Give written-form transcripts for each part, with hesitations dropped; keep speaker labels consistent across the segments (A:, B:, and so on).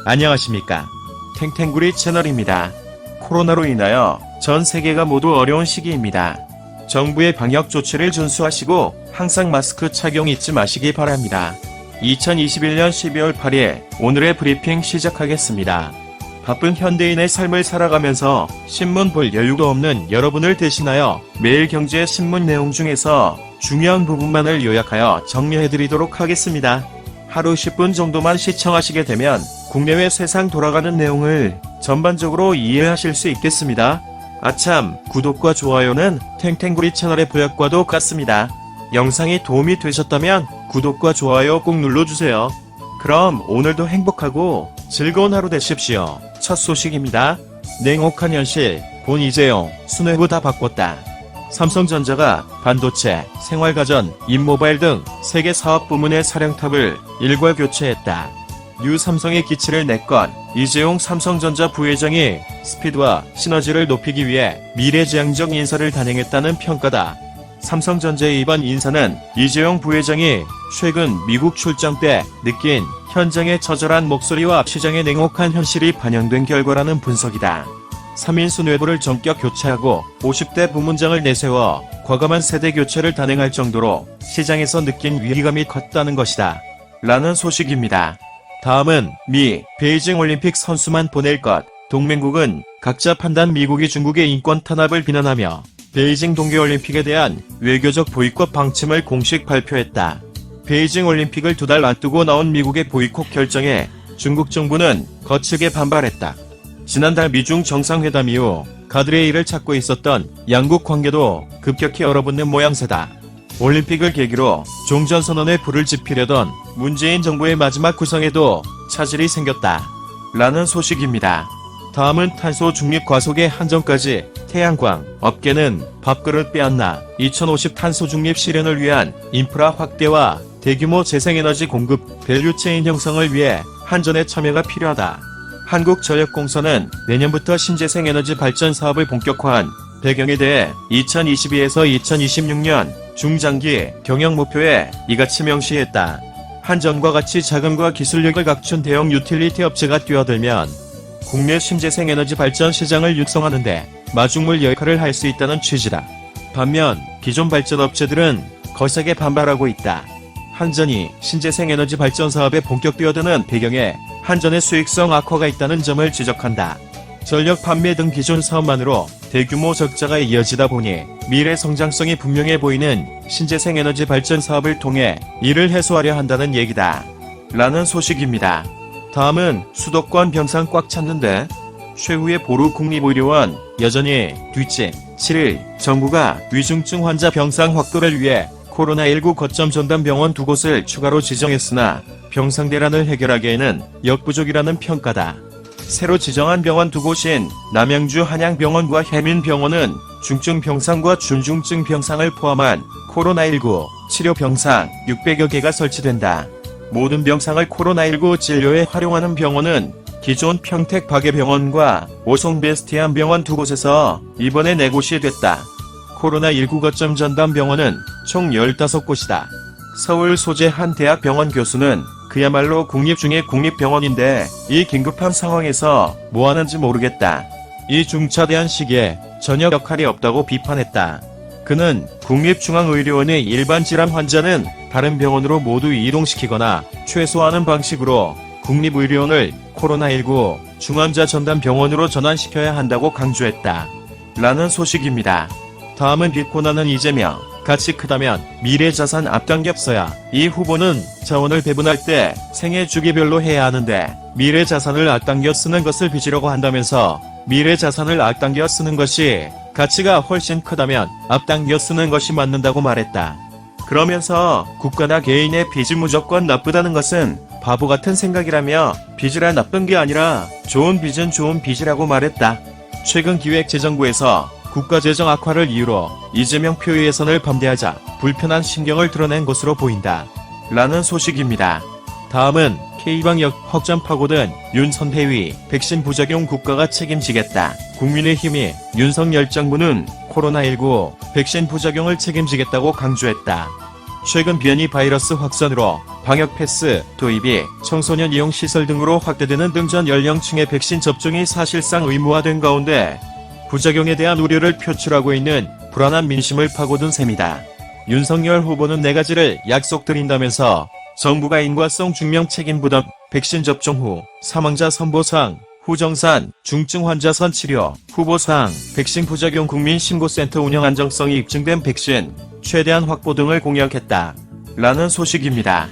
A: 안녕하십니까. 탱탱구리 채널입니다. 코로나로 인하여 전 세계가 모두 어려운 시기입니다. 정부의 방역 조치를 준수하시고 항상 마스크 착용 잊지 마시기 바랍니다. 2021년 12월 8일 오늘의 브리핑 시작하겠습니다. 바쁜 현대인의 삶을 살아가면서 신문 볼 여유도 없는 여러분을 대신하여 매일 경제 신문 내용 중에서 중요한 부분만을 요약하여 정리해드리도록 하겠습니다. 하루 10분 정도만 시청하시게 되면 국내외 세상 돌아가는 내용을 전반적으로 이해하실 수 있겠습니다. 아참, 구독과 좋아요는 탱탱구리 채널의 보약과도 같습니다. 영상이 도움이 되셨다면 구독과 좋아요 꼭 눌러주세요. 그럼 오늘도 행복하고 즐거운 하루 되십시오. 첫 소식입니다. 냉혹한 현실, 본 이재용, 수뇌부 다 바꿨다. 삼성전자가 반도체, 생활가전, 인모바일 등 세계 사업 부문의 사령탑을 일괄 교체했다. 뉴 삼성의 기치를 내건 이재용 삼성전자 부회장이 스피드와 시너지를 높이기 위해 미래지향적 인사를 단행했다는 평가다. 삼성전자의 이번 인사는 이재용 부회장이 최근 미국 출장 때 느낀 현장의 처절한 목소리와 시장의 냉혹한 현실이 반영된 결과라는 분석이다. 3인수 내부를 전격 교체하고 50대 부문장을 내세워 과감한 세대 교체를 단행할 정도로 시장에서 느낀 위기감이 컸다는 것이다. 라는 소식입니다. 다음은 미, 베이징 올림픽 선수만 보낼 것. 동맹국은 각자 판단 미국이 중국의 인권 탄압을 비난하며 베이징 동계올림픽에 대한 외교적 보이콧 방침을 공식 발표했다. 베이징 올림픽을 2달 앞두고 나온 미국의 보이콧 결정에 중국 정부는 거칠게 반발했다. 지난달 미중 정상회담 이후 가드레일을 찾고 있었던 양국 관계도 급격히 얼어붙는 모양새다. 올림픽을 계기로 종전선언에 불을 지피려던 문재인 정부의 마지막 구성에도 차질이 생겼다. 라는 소식입니다. 다음은 탄소 중립 과속의 한정까지. 태양광 업계는 밥그릇 빼앗나 2050 탄소 중립 실현을 위한 인프라 확대와 대규모 재생에너지 공급 밸류체인 형성을 위해 한전의 참여가 필요하다. 한국전력공사는 내년부터 신재생에너지 발전 사업을 본격화한 배경에 대해 2022에서 2026년 중장기 경영 목표에 이같이 명시했다. 한전과 같이 자금과 기술력을 갖춘 대형 유틸리티 업체가 뛰어들면 국내 신재생에너지 발전 시장을 육성하는 데 마중물 역할을 할 수 있다는 취지다. 반면 기존 발전업체들은 거세게 반발하고 있다. 한전이 신재생에너지 발전 사업에 본격 뛰어드는 배경에 한전의 수익성 악화가 있다는 점을 지적한다. 전력 판매 등 기존 사업만으로 대규모 적자가 이어지다 보니 미래 성장성이 분명해 보이는 신재생에너지 발전 사업을 통해 이를 해소하려 한다는 얘기다. 라는 소식입니다. 다음은 수도권 병상 꽉 찼는데 최후의 보루 국립의료원 여전히 뒷짐. 7일 정부가 위중증 환자 병상 확보를 위해 코로나19 거점 전담병원 2곳을 추가로 지정했으나 병상 대란을 해결하기에는 역부족이라는 평가다. 새로 지정한 병원 2곳인 남양주 한양병원과 혜민병원은 중증 병상과 중중증 병상을 포함한 코로나19 치료 병상 600여 개가 설치된다. 모든 병상을 코로나19 진료에 활용하는 병원은 기존 평택 박예병원과 오송 베스티안 병원 2곳에서 이번에 4곳이 됐다. 코로나19 거점 전담 병원은 총 15곳이다. 서울 소재 한 대학 병원 교수는 그야말로 국립 중의 국립병원인데 이 긴급한 상황에서 뭐 하는지 모르겠다. 이 중차대한 시기에 전혀 역할이 없다고 비판했다. 그는 국립중앙의료원의 일반 질환 환자는 다른 병원으로 모두 이동시키거나 최소화하는 방식으로 국립의료원을 코로나19 중환자 전담 병원으로 전환시켜야 한다고 강조했다. 라는 소식입니다. 다음은 비꼬나는 이재명. 가치 크다면 미래자산 앞당겼어야. 이 후보는 자원을 배분할 때 생애 주기별로 해야 하는데 미래자산을 앞당겨 쓰는 것을 빚으려고 한다면서 미래자산을 앞당겨 쓰는 것이 가치가 훨씬 크다면 앞당겨 쓰는 것이 맞는다고 말했다. 그러면서 국가나 개인의 빚이 무조건 나쁘다는 것은 바보 같은 생각이라며 빚이라 나쁜 게 아니라 좋은 빚은 좋은 빚이라고 말했다. 최근 기획재정부에서 국가재정 악화를 이유로 이재명 표의 예산을 반대하자 불편한 심경을 드러낸 것으로 보인다. 라는 소식입니다. 다음은 K방역 확장 파고든 윤선대위 백신 부작용 국가가 책임지겠다. 국민의힘이 윤석열 정부는 코로나19 백신 부작용을 책임지겠다고 강조했다. 최근 변이 바이러스 확산으로 방역 패스 도입이 청소년 이용 시설 등으로 확대되는 등 전 연령층의 백신 접종이 사실상 의무화된 가운데 부작용에 대한 우려를 표출하고 있는 불안한 민심을 파고든 셈이다. 윤석열 후보는 4가지를 약속드린다면서 정부가 인과성 증명 책임 부담, 백신 접종 후 사망자 선보상, 후정산, 중증 환자 선치료, 후보사항, 백신 부작용 국민신고센터 운영 안정성이 입증된 백신 최대한 확보 등을 공약했다. 라는 소식입니다.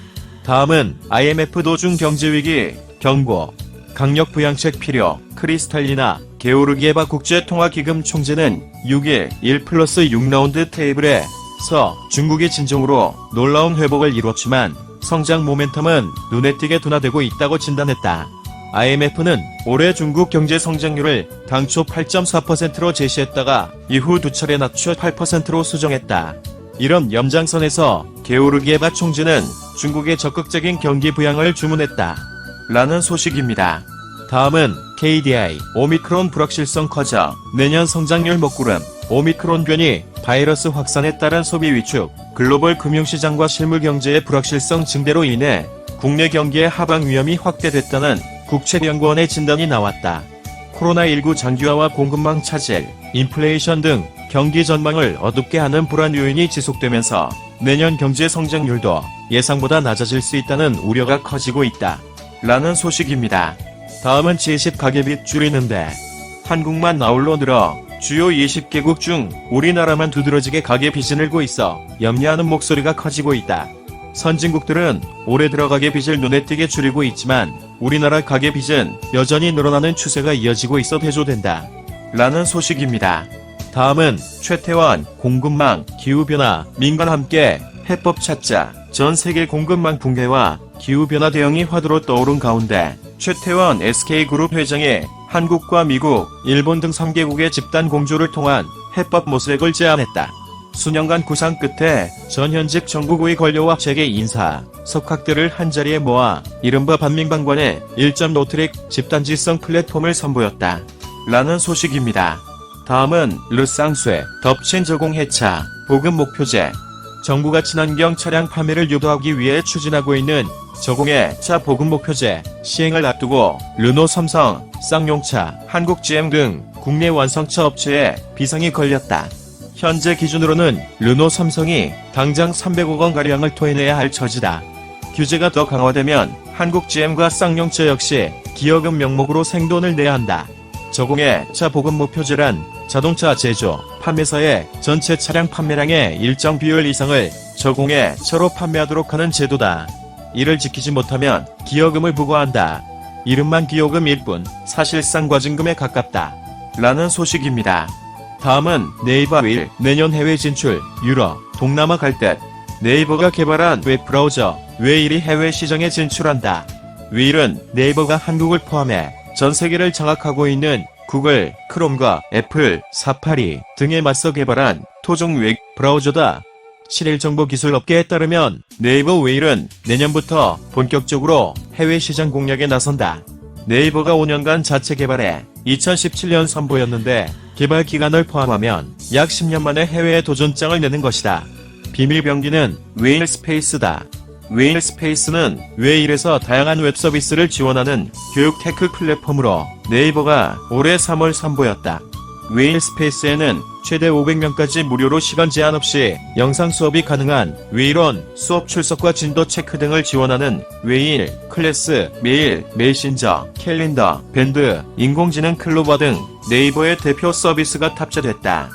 A: 다음은 IMF 도중 경제위기 경고, 강력 부양책 필요, 크리스탈리나 게오르기에바 국제통화기금 총재는 6일 1+6 라운드 테이블에서 중국의 진정으로 놀라운 회복을 이뤘지만 성장 모멘텀은 눈에 띄게 둔화되고 있다고 진단했다. IMF는 올해 중국 경제 성장률을 당초 8.4%로 제시했다가 이후 2차례 낮춰 8%로 수정했다. 이런 연장선에서 게오르기에바 총재는 중국의 적극적인 경기 부양을 주문했다. 라는 소식입니다. 다음은 KDI, 오미크론 불확실성 커져 내년 성장률 먹구름, 오미크론 변이 바이러스 확산에 따른 소비 위축, 글로벌 금융시장과 실물경제의 불확실성 증대로 인해 국내 경기의 하방 위험이 확대됐다는 국책연구원의 진단이 나왔다. 코로나19 장기화와 공급망 차질, 인플레이션 등 경기 전망을 어둡게 하는 불안 요인이 지속되면서 내년 경제 성장률도 예상보다 낮아질 수 있다는 우려가 커지고 있다. 라는 소식입니다. 다음은 G20 가계빚 줄이는데 한국만 나홀로 늘어 주요 20개국 중 우리나라만 두드러지게 가계빚이 늘고 있어 염려하는 목소리가 커지고 있다. 선진국들은 올해 들어 가계빚을 눈에 띄게 줄이고 있지만 우리나라 가계빚은 여전히 늘어나는 추세가 이어지고 있어 대조된다. 라는 소식입니다. 다음은 최태원, 공급망, 기후변화, 민간 함께 해법 찾자. 전 세계 공급망 붕괴와 기후변화 대응이 화두로 떠오른 가운데 최태원 SK그룹 회장이 한국과 미국, 일본 등 3개국의 집단 공조를 통한 해법 모색을 제안했다. 수년간 구상 끝에 전현직 정부고위 관료와 재계 인사, 석학들을 한자리에 모아 이른바 반민방관의 1.5트랙 집단지성 플랫폼을 선보였다. 라는 소식입니다. 다음은 르쌍쇠, 덮친 저공 해차, 보급 목표제. 정부가 친환경 차량 판매를 유도하기 위해 추진하고 있는 저공해 차 보급 목표제 시행을 앞두고 르노, 삼성, 쌍용차, 한국GM 등 국내 완성차 업체에 비상이 걸렸다. 현재 기준으로는 르노, 삼성이 당장 300억 원가량을 토해내야 할 처지다. 규제가 더 강화되면 한국GM과 쌍용차 역시 기여금 명목으로 생돈을 내야 한다. 저공해 차 보급 목표제란 자동차 제조, 판매사의 전체 차량 판매량의 일정 비율 이상을 저공해 차로 판매하도록 하는 제도다. 이를 지키지 못하면 기여금을 부과한다. 이름만 기여금일 뿐 사실상 과징금에 가깝다. 라는 소식입니다. 다음은 네이버 윌 내년 해외 진출, 유럽, 동남아 갈 듯. 네이버가 개발한 웹브라우저 웨일이 해외 시장에 진출한다. 윌은 네이버가 한국을 포함해 전 세계를 장악하고 있는 구글, 크롬과 애플, 사파리 등에 맞서 개발한 토종 웹 브라우저다. 실일정보기술업계에 따르면 네이버 웨일은 내년부터 본격적으로 해외 시장 공략에 나선다. 네이버가 5년간 자체 개발해 2017년 선보였는데 개발 기간을 포함하면 약 10년 만에 해외에 도전장을 내는 것이다. 비밀 병기는 웨일 스페이스다. 웨일 스페이스는 웨일에서 다양한 웹 서비스를 지원하는 교육 테크 플랫폼으로 네이버가 올해 3월 선보였다. 웨일 스페이스에는 최대 500명까지 무료로 시간 제한 없이 영상 수업이 가능한 웨일온, 수업 출석과 진도 체크 등을 지원하는 웨일, 클래스, 메일, 메신저, 캘린더, 밴드, 인공지능 클로버 등 네이버의 대표 서비스가 탑재됐다.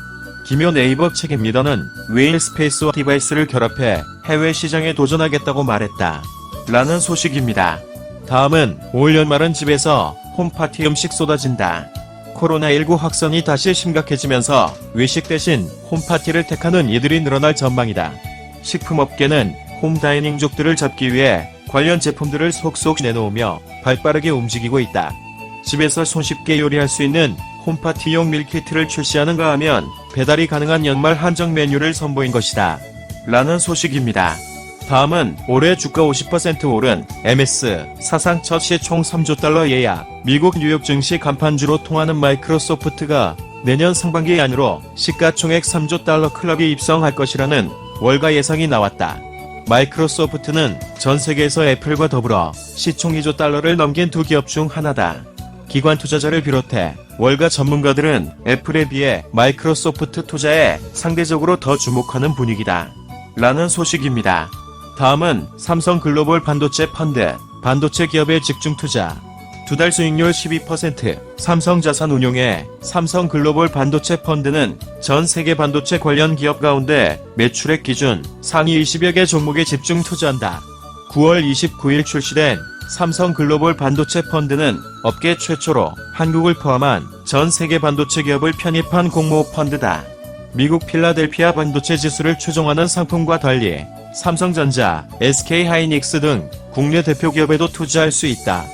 A: 기묘 네이버 책임 리더는 웨일 스페이스와 디바이스를 결합해 해외 시장에 도전하겠다고 말했다. 라는 소식입니다. 다음은 올 연말은 집에서 홈파티 음식 쏟아진다. 코로나19 확산이 다시 심각해지면서 외식 대신 홈파티를 택하는 이들이 늘어날 전망이다. 식품업계는 홈다이닝족들을 잡기 위해 관련 제품들을 속속 내놓으며 발빠르게 움직이고 있다. 집에서 손쉽게 요리할 수 있는 홈파티용 밀키트를 출시하는가 하면 배달이 가능한 연말 한정 메뉴를 선보인 것이다. 라는 소식입니다. 다음은 올해 주가 50% 오른 MS 사상 첫 시 총 3조 달러 예약. 미국 뉴욕 증시 간판주로 통하는 마이크로소프트가 내년 상반기 안으로 시가총액 3조 달러 클럽에 입성할 것이라는 월가 예상이 나왔다. 마이크로소프트는 전 세계에서 애플과 더불어 시총 2조 달러를 넘긴 두 기업 중 하나다. 기관 투자자를 비롯해 월가 전문가들은 애플에 비해 마이크로소프트 투자에 상대적으로 더 주목하는 분위기다. 라는 소식입니다. 다음은 삼성 글로벌 반도체 펀드, 반도체 기업에 집중 투자. 두 달 수익률 12%, 삼성자산운용의 삼성 글로벌 반도체 펀드는 전 세계 반도체 관련 기업 가운데 매출액 기준 상위 20여 개 종목에 집중 투자한다. 9월 29일 출시된 삼성 글로벌 반도체 펀드는 업계 최초로 한국을 포함한 전 세계 반도체 기업을 편입한 공모 펀드다. 미국 필라델피아 반도체 지수를 추종하는 상품과 달리 삼성전자, SK하이닉스 등 국내 대표 기업에도 투자할 수 있다.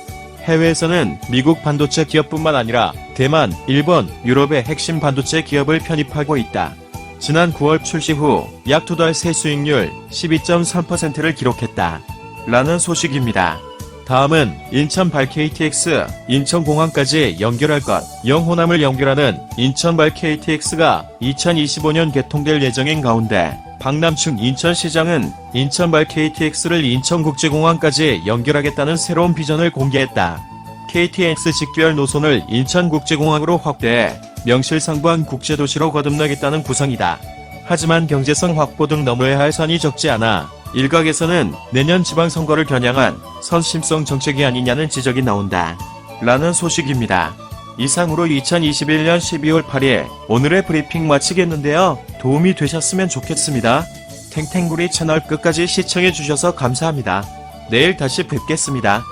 A: 해외에서는 미국 반도체 기업뿐만 아니라 대만, 일본, 유럽의 핵심 반도체 기업을 편입하고 있다. 지난 9월 출시 후 약 두 달 새 수익률 12.3%를 기록했다. 라는 소식입니다. 다음은 인천발 KTX, 인천공항까지 연결할 것, 영호남을 연결하는 인천발 KTX가 2025년 개통될 예정인 가운데 박남춘 인천시장은 인천발 KTX를 인천국제공항까지 연결하겠다는 새로운 비전을 공개했다. KTX 직결 노선을 인천국제공항으로 확대해 명실상부한 국제도시로 거듭나겠다는 구상이다. 하지만 경제성 확보 등 넘어야 할 선이 적지 않아 일각에서는 내년 지방선거를 겨냥한 선심성 정책이 아니냐는 지적이 나온다. 라는 소식입니다. 이상으로 2021년 12월 8일 오늘의 브리핑 마치겠는데요. 도움이 되셨으면 좋겠습니다. 탱탱구리 채널 끝까지 시청해주셔서 감사합니다. 내일 다시 뵙겠습니다.